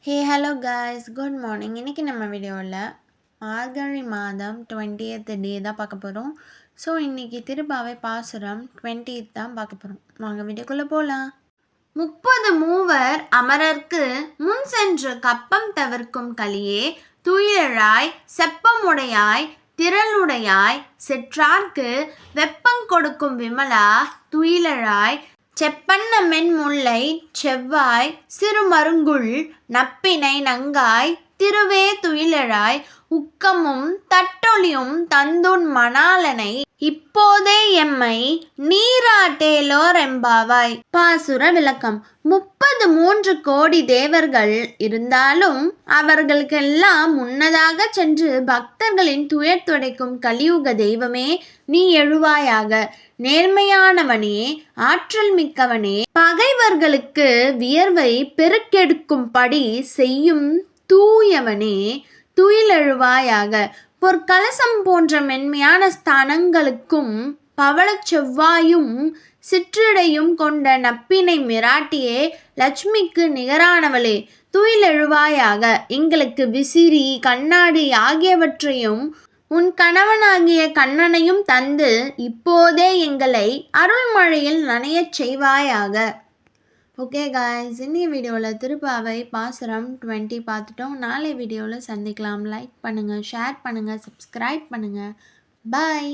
Hello guys, good morning. இன்றைக்கி நம்ம வீடியோவில் மார்கழி மாதம் 20th டே தான் பார்க்க போகிறோம். ஸோ இன்றைக்கி திருப்பாவை பாசுரம் 20th தான் பார்க்க போகிறோம். வாங்க வீடியோக்குள்ளே போகலாம். 30 மூவர் அமரர்க்கு முன் சென்று கப்பம் தவிர்க்கும் கலியே, துயிலழாய் செப்பமுடையாய் திரளுடையாய் செற்றார்க்கு வெப்பங் கொடுக்கும் விமலா, துயிலழாய் செப்பன்ன மென்முல்லை செவ்வாய் சிறுமருங்குல் நப்பினை நங்காய் திருவே, துயிலழாய் உக்கமும் தட்டொலியும் தந்துன் மணாளனை இப்போதே எம்மை நீராட்டேலோர் எம்பாவாய். பாசுர விளக்கம். 33 கோடி தேவர்கள் இருந்தாலும் அவர்களுக்கெல்லாம் முன்னதாக சென்று பக்தர்களின் துயர் துடைக்கும் கலியுக தெய்வமே, நீ எழுவாயாக. நேர்மையானவனே, ஆற்றல் மிக்கவனே, பகைவர்களுக்கு வியர்வை பெருக்கெடுக்கும்படி செய்யும் தூயவனே, துயிலெழுவாயாக. பொற்கலசம் போன்ற மென்மையான ஸ்தானங்களுக்கும் பவளச் செவ்வாயும் சிற்றிடையும் கொண்ட நப்பினை மிராட்டியே, லட்சுமிக்கு நிகரானவளே, துயிலெழுவாயாக. எங்களுக்கு விசிறி கண்ணாடி ஆகியவற்றையும் உன் கணவனாகிய கண்ணனையும் தந்து இப்போதே எங்களை அருள்மழையில் நனையச் செய்வாயாக. ஓகே காய்ஸ், இந்த வீடியோவில் திருப்பாவை பாசுரம் 20 பார்த்துட்டோம். நாளை வீடியோவில் சந்திக்கலாம். லைக் பண்ணுங்கள், ஷேர் பண்ணுங்கள், சப்ஸ்கிரைப் பண்ணுங்கள். பாய்.